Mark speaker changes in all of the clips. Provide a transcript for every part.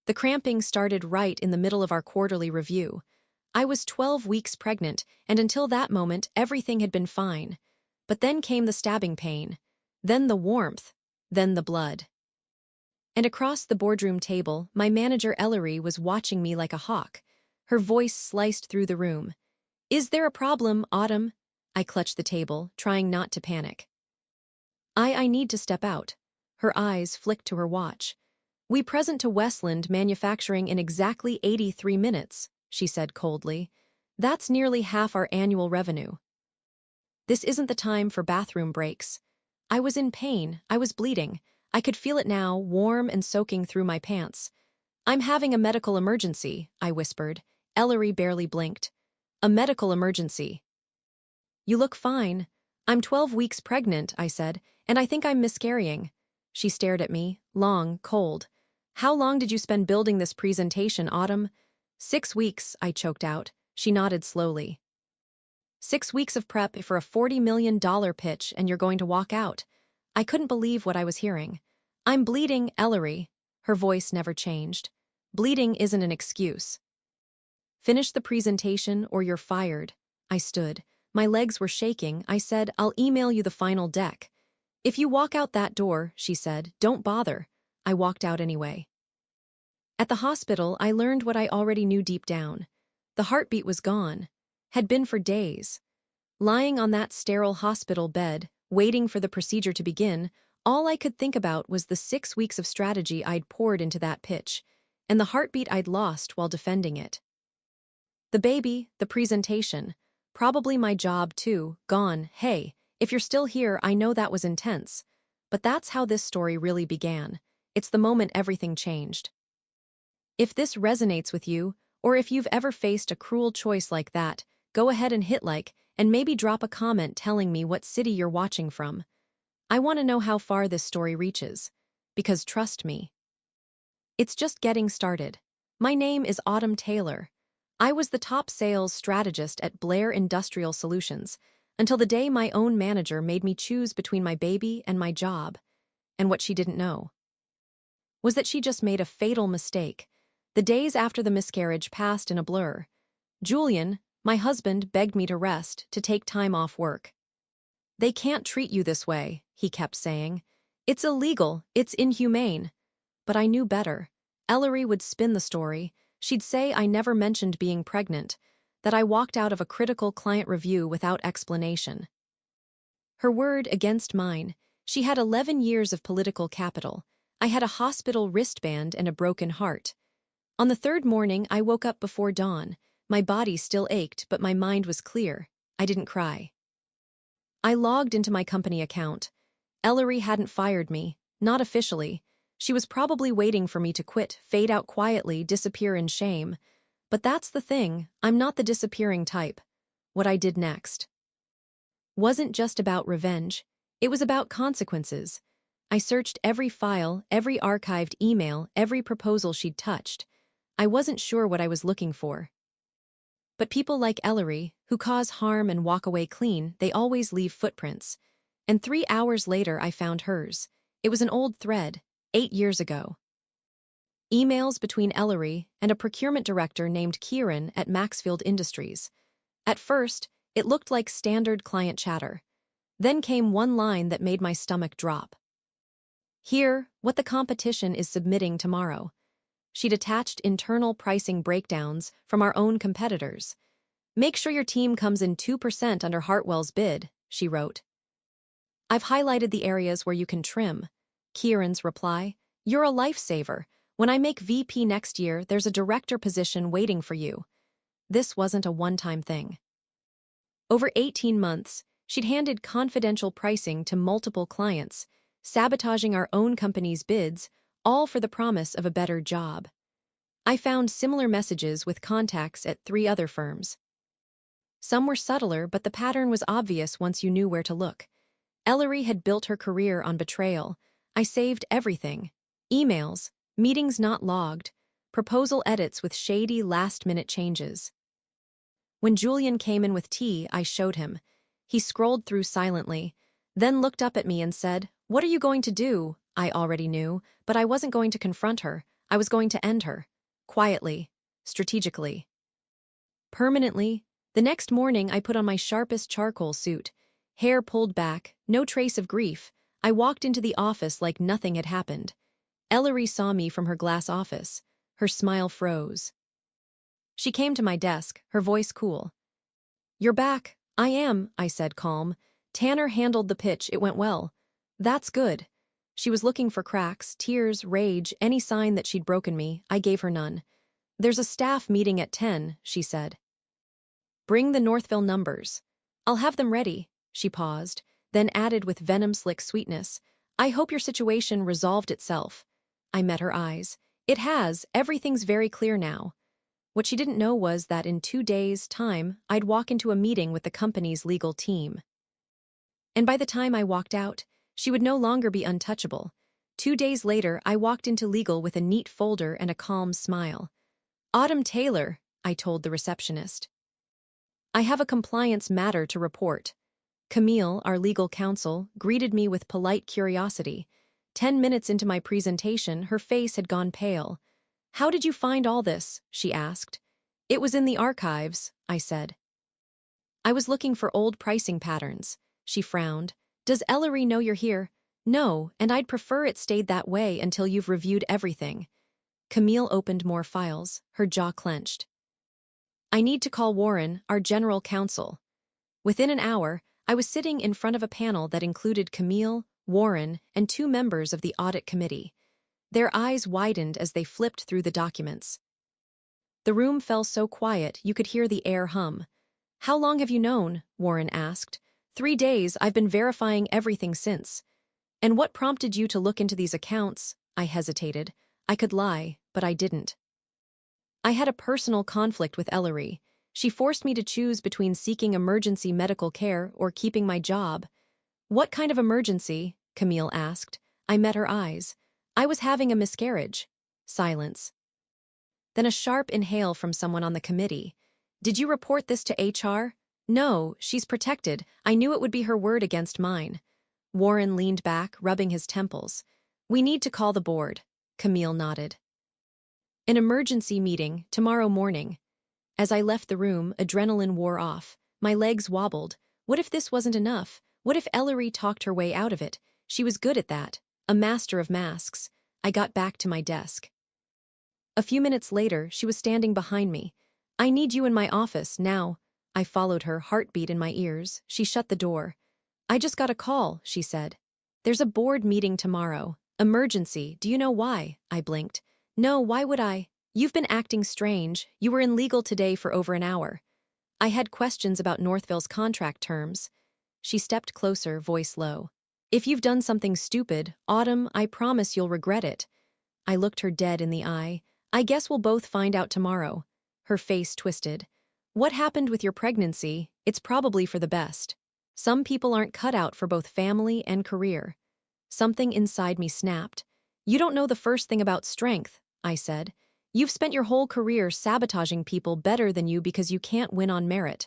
Speaker 1: The cramping started right in the middle of our quarterly review. I was 12 weeks pregnant, and until that moment, everything had been fine. But then came the stabbing pain, then the warmth, then the blood. And across the boardroom table, my manager Ellery was watching me like a hawk. Her voice sliced through the room. "Is there a problem, Autumn?" I clutched the table, trying not to panic. I need to step out." Her eyes flicked to her watch. "We present to Westland Manufacturing in exactly 83 minutes, she said coldly. "That's nearly half our annual revenue." This isn't the time for bathroom breaks. I was in pain, I was bleeding. I could feel it now, warm and soaking through my pants. "I'm having a medical emergency," I whispered. Ellery barely blinked. "A medical emergency." "You look fine." "I'm 12 weeks pregnant," I said, "and I think I'm miscarrying." She stared at me, long, cold. "How long did you spend building this presentation, Autumn?" 6 weeks, I choked out. She nodded slowly. 6 weeks of prep for a $40 million pitch, and you're going to walk out. I couldn't believe what I was hearing. "I'm bleeding, Ellery." Her voice never changed. "Bleeding isn't an excuse." "Finish the presentation or you're fired." I stood. My legs were shaking. I said, "I'll email you the final deck." "If you walk out that door," she said, "don't bother." I walked out anyway. At the hospital, I learned what I already knew deep down. The heartbeat was gone. Had been for days. Lying on that sterile hospital bed, waiting for the procedure to begin, all I could think about was the 6 weeks of strategy I'd poured into that pitch, and the heartbeat I'd lost while defending it. The baby, the presentation, probably my job too, gone. Hey, if you're still here, I know that was intense. But that's how this story really began. It's the moment everything changed. If this resonates with you, or if you've ever faced a cruel choice like that, go ahead and hit like, and maybe drop a comment telling me what city you're watching from. I want to know how far this story reaches. Because trust me, it's just getting started. My name is Autumn Taylor. I was the top sales strategist at Blair Industrial Solutions, until the day my own manager made me choose between my baby and my job. And what she didn't know was that she just made a fatal mistake. The days after the miscarriage passed in a blur. Julian, my husband, begged me to rest, to take time off work. "They can't treat you this way," he kept saying. "It's illegal, it's inhumane." But I knew better. Ellery would spin the story. She'd say I never mentioned being pregnant, that I walked out of a critical client review without explanation. Her word against mine. She had 11 years of political capital. I had a hospital wristband and a broken heart. On the third morning, I woke up before dawn. My body still ached, but my mind was clear. I didn't cry. I logged into my company account. Ellery hadn't fired me, not officially. She was probably waiting for me to quit, fade out quietly, disappear in shame. But that's the thing, I'm not the disappearing type. What I did next wasn't just about revenge. It was about consequences. I searched every file, every archived email, every proposal she'd touched. I wasn't sure what I was looking for. But people like Ellery, who cause harm and walk away clean, they always leave footprints. And 3 hours later I found hers. It was an old thread, 8 years ago. Emails between Ellery and a procurement director named Kieran at Maxfield Industries. At first, it looked like standard client chatter. Then came one line that made my stomach drop. "Here, what the competition is submitting tomorrow." She'd attached internal pricing breakdowns from our own competitors. "Make sure your team comes in 2% under Hartwell's bid," she wrote. "I've highlighted the areas where you can trim." Kieran's reply, "You're a lifesaver. When I make VP next year, there's a director position waiting for you." This wasn't a one-time thing. Over 18 months, she'd handed confidential pricing to multiple clients, sabotaging our own company's bids, all for the promise of a better job. I found similar messages with contacts at 3 other firms. Some were subtler, but the pattern was obvious once you knew where to look. Ellery had built her career on betrayal. I saved everything. Emails, meetings not logged, proposal edits with shady last-minute changes. When Julian came in with tea, I showed him. He scrolled through silently, then looked up at me and said, "What are you going to do?" I already knew, but I wasn't going to confront her. I was going to end her. Quietly. Strategically. Permanently. The next morning, I put on my sharpest charcoal suit. Hair pulled back, no trace of grief. I walked into the office like nothing had happened. Ellery saw me from her glass office. Her smile froze. She came to my desk, her voice cool. "You're back." "I am," I said, calm. "Tanner handled the pitch, it went well." "That's good." She was looking for cracks, tears, rage, any sign that she'd broken me. I gave her none. "There's a staff meeting at 10, she said. "Bring the Northville numbers." "I'll have them ready." She paused, then added with venom-slick sweetness, "I hope your situation resolved itself." I met her eyes. "It has, everything's very clear now." What she didn't know was that in 2 days' time, I'd walk into a meeting with the company's legal team. And by the time I walked out, she would no longer be untouchable. 2 days later, I walked into legal with a neat folder and a calm smile. "Autumn Taylor," I told the receptionist. "I have a compliance matter to report." Camille, our legal counsel, greeted me with polite curiosity. 10 minutes into my presentation, her face had gone pale. "How did you find all this?" she asked. "It was in the archives," I said. "I was looking for old pricing patterns." She frowned. "Does Ellery know you're here?" "No, and I'd prefer it stayed that way until you've reviewed everything." Camille opened more files, her jaw clenched. "I need to call Warren, our general counsel." Within an hour, I was sitting in front of a panel that included Camille, Warren, and 2 members of the audit committee. Their eyes widened as they flipped through the documents. The room fell so quiet you could hear the air hum. "How long have you known?" Warren asked. 3 days, I've been verifying everything since." "And what prompted you to look into these accounts?" I hesitated. I could lie, but I didn't. "I had a personal conflict with Ellery. She forced me to choose between seeking emergency medical care or keeping my job." "What kind of emergency?" Camille asked. I met her eyes. "I was having a miscarriage." Silence. Then a sharp inhale from someone on the committee. "Did you report this to HR?" "No, she's protected. I knew it would be her word against mine." Warren leaned back, rubbing his temples. "We need to call the board." Camille nodded. "An emergency meeting, tomorrow morning." As I left the room, adrenaline wore off. My legs wobbled. What if this wasn't enough? What if Ellery talked her way out of it? She was good at that. A master of masks. I got back to my desk. A few minutes later, she was standing behind me. "I need you in my office, now." I followed her, heartbeat in my ears. She shut the door. "I just got a call," she said. "There's a board meeting tomorrow. Emergency, do you know why?" I blinked. "No, why would I?" "You've been acting strange. You were in legal today for over an hour." "I had questions about Northville's contract terms." She stepped closer, voice low. "If you've done something stupid, Autumn, I promise you'll regret it." I looked her dead in the eye. "I guess we'll both find out tomorrow." Her face twisted. "What happened with your pregnancy? It's probably for the best. Some people aren't cut out for both family and career." Something inside me snapped. "You don't know the first thing about strength," I said. "You've spent your whole career sabotaging people better than you because you can't win on merit."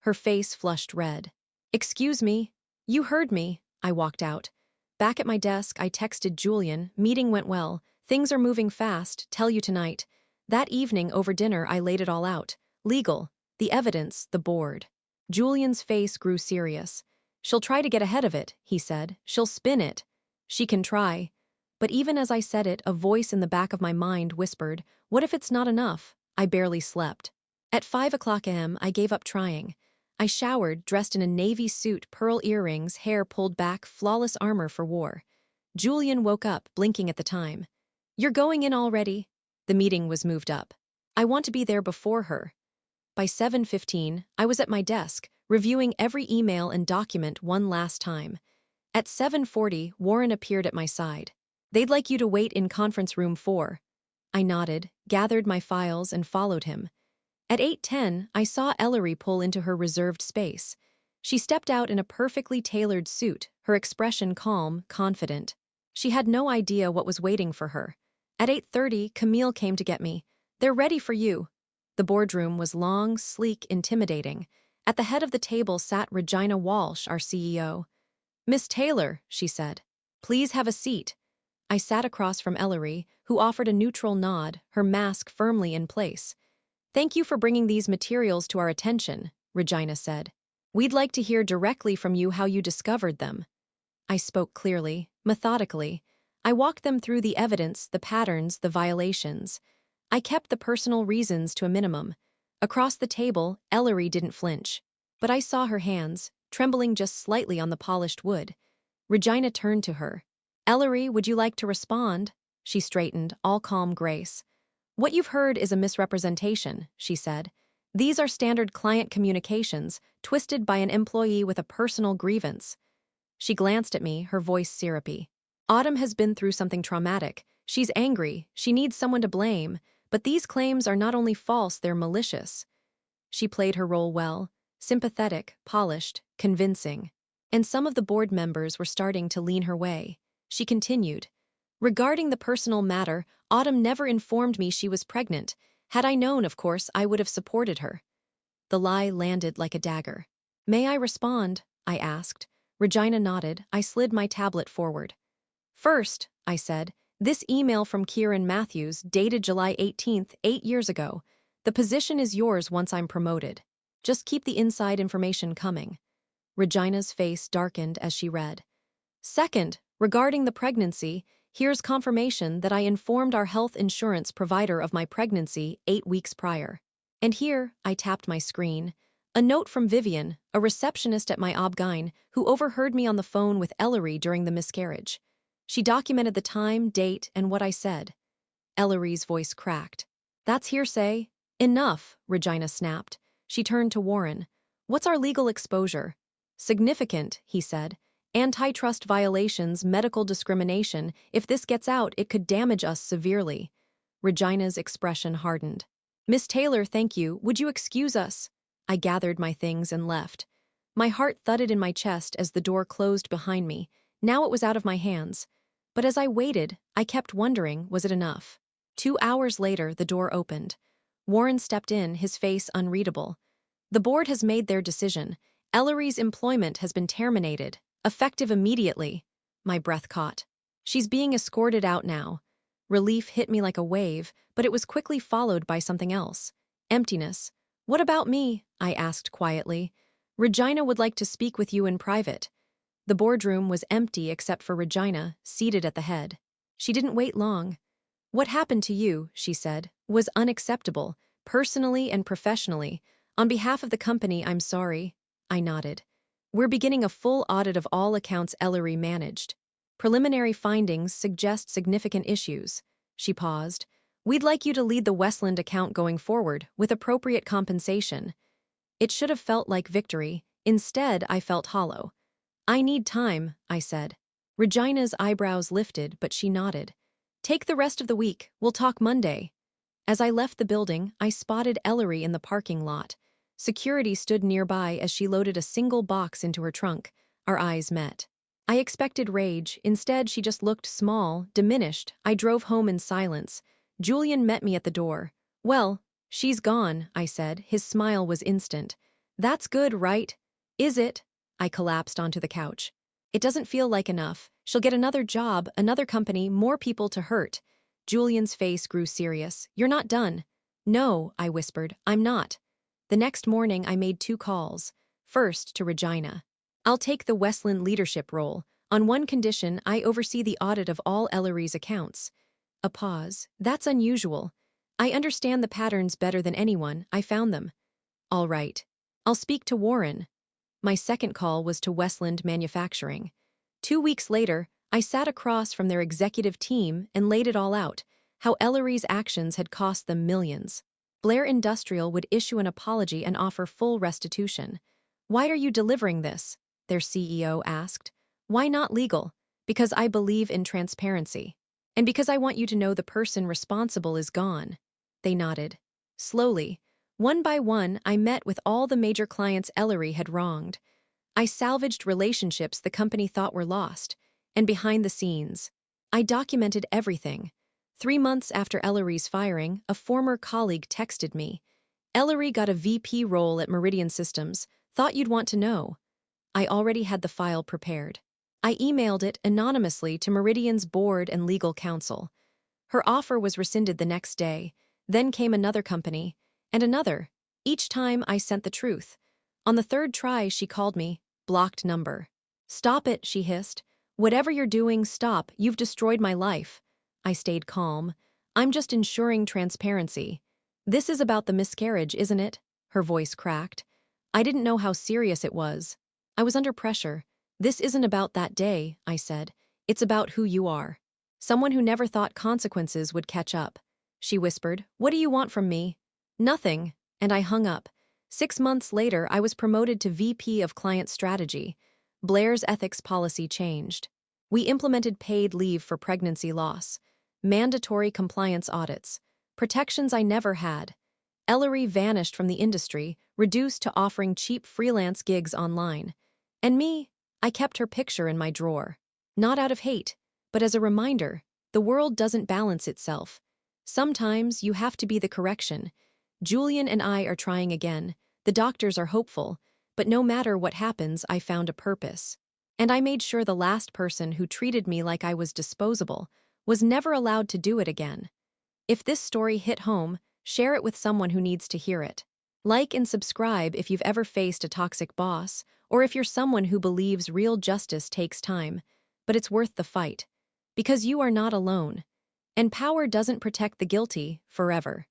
Speaker 1: Her face flushed red. "Excuse me." "You heard me." I walked out. Back at my desk, I texted Julian. "Meeting went well. Things are moving fast. Tell you tonight." That evening, over dinner, I laid it all out. Legal. The evidence, the board. Julian's face grew serious. "She'll try to get ahead of it," he said. "She'll spin it." "She can try." But even as I said it, a voice in the back of my mind whispered, "What if it's not enough?" I barely slept. At 5 a.m., I gave up trying. I showered, dressed in a navy suit, pearl earrings, hair pulled back, flawless armor for war. Julian woke up, blinking at the time. "You're going in already?" The meeting was moved up. "I want to be there before her." By 7:15, I was at my desk, reviewing every email and document one last time. At 7:40, Warren appeared at my side. "They'd like you to wait in conference room 4. I nodded, gathered my files, and followed him. At 8:10, I saw Ellery pull into her reserved space. She stepped out in a perfectly tailored suit, her expression calm, confident. She had no idea what was waiting for her. At 8:30, Camille came to get me. "They're ready for you." The boardroom was long, sleek, intimidating. At the head of the table sat Regina Walsh, our CEO. "Miss Taylor," she said. "Please have a seat." I sat across from Ellery, who offered a neutral nod, her mask firmly in place. "Thank you for bringing these materials to our attention," Regina said. "We'd like to hear directly from you how you discovered them." I spoke clearly, methodically. I walked them through the evidence, the patterns, the violations. I kept the personal reasons to a minimum. Across the table, Ellery didn't flinch. But I saw her hands, trembling just slightly on the polished wood. Regina turned to her. "Ellery, would you like to respond?" She straightened, all calm grace. "What you've heard is a misrepresentation," she said. "These are standard client communications, twisted by an employee with a personal grievance." She glanced at me, her voice syrupy. "Autumn has been through something traumatic. She's angry, she needs someone to blame, but these claims are not only false, they're malicious." She played her role well, sympathetic, polished, convincing. And some of the board members were starting to lean her way. She continued. "Regarding the personal matter, Autumn never informed me she was pregnant. Had I known, of course, I would have supported her." The lie landed like a dagger. "May I respond?" I asked. Regina nodded. I slid my tablet forward. "First," I said, "this email from Kieran Matthews, dated July 18th, 8 years ago. The position is yours once I'm promoted. Just keep the inside information coming." Regina's face darkened as she read. "Second, regarding the pregnancy, here's confirmation that I informed our health insurance provider of my pregnancy 8 weeks prior. And here," I tapped my screen, "a note from Vivian, a receptionist at my obgyn, who overheard me on the phone with Ellery during the miscarriage. She documented the time, date, and what I said." Ellery's voice cracked. "That's hearsay." "Enough," Regina snapped. She turned to Warren. "What's our legal exposure?" "Significant," he said. "Antitrust violations, medical discrimination. If this gets out, it could damage us severely." Regina's expression hardened. "Miss Taylor, thank you. Would you excuse us?" I gathered my things and left. My heart thudded in my chest as the door closed behind me. Now it was out of my hands. But as I waited, I kept wondering, was it enough? 2 hours later, the door opened. Warren stepped in, his face unreadable. "The board has made their decision. Ellery's employment has been terminated, effective immediately." My breath caught. "She's being escorted out now." Relief hit me like a wave, but it was quickly followed by something else. Emptiness. "What about me?" I asked quietly. "Regina would like to speak with you in private." The boardroom was empty except for Regina, seated at the head. She didn't wait long. "What happened to you," she said, "was unacceptable, personally and professionally. On behalf of the company, I'm sorry." I nodded. "We're beginning a full audit of all accounts Ellery managed. Preliminary findings suggest significant issues." She paused. "We'd like you to lead the Westland account going forward, with appropriate compensation." It should have felt like victory. Instead, I felt hollow. "I need time," I said. Regina's eyebrows lifted, but she nodded. "Take the rest of the week. We'll talk Monday." As I left the building, I spotted Ellery in the parking lot. Security stood nearby as she loaded a single box into her trunk. Our eyes met. I expected rage. Instead, she just looked small, diminished. I drove home in silence. Julian met me at the door. "Well, she's gone," I said. His smile was instant. "That's good, right?" "Is it?" I collapsed onto the couch. "It doesn't feel like enough. She'll get another job, another company, more people to hurt." Julian's face grew serious. "You're not done." "No," I whispered, "I'm not." The next morning, I made 2 calls. First, to Regina. "I'll take the Westland leadership role. On one condition, I oversee the audit of all Ellery's accounts." A pause. "That's unusual." "I understand the patterns better than anyone. I found them." "All right. I'll speak to Warren." My second call was to Westland Manufacturing. 2 weeks later, I sat across from their executive team and laid it all out, how Ellery's actions had cost them millions. Blair Industrial would issue an apology and offer full restitution. "Why are you delivering this?" their CEO asked. "Why not legal?" "Because I believe in transparency. And because I want you to know the person responsible is gone." They nodded. Slowly, one by one, I met with all the major clients Ellery had wronged. I salvaged relationships the company thought were lost. And behind the scenes, I documented everything. 3 months after Ellery's firing, a former colleague texted me. "Ellery got a VP role at Meridian Systems. Thought you'd want to know." I already had the file prepared. I emailed it anonymously to Meridian's board and legal counsel. Her offer was rescinded the next day. Then came another company, and another. Each time I sent the truth. On the third try, she called me. Blocked number. "Stop it," she hissed. "Whatever you're doing, stop. You've destroyed my life." I stayed calm. "I'm just ensuring transparency." "This is about the miscarriage, isn't it?" Her voice cracked. I didn't know how serious it was. I was under pressure. "This isn't about that day," I said. "It's about who you are. Someone who never thought consequences would catch up." She whispered, "What do you want from me?" "Nothing," and I hung up. 6 months later, I was promoted to VP of Client Strategy. Blair's ethics policy changed. We implemented paid leave for pregnancy loss, mandatory compliance audits, protections I never had. Ellery vanished from the industry, reduced to offering cheap freelance gigs online. And me, I kept her picture in my drawer. Not out of hate, but as a reminder, the world doesn't balance itself. Sometimes you have to be the correction. Julian and I are trying again. The doctors are hopeful, but no matter what happens, I found a purpose. And I made sure the last person who treated me like I was disposable was never allowed to do it again. If this story hit home, share it with someone who needs to hear it. Like and subscribe if you've ever faced a toxic boss, or if you're someone who believes real justice takes time, but it's worth the fight. Because you are not alone. And power doesn't protect the guilty forever.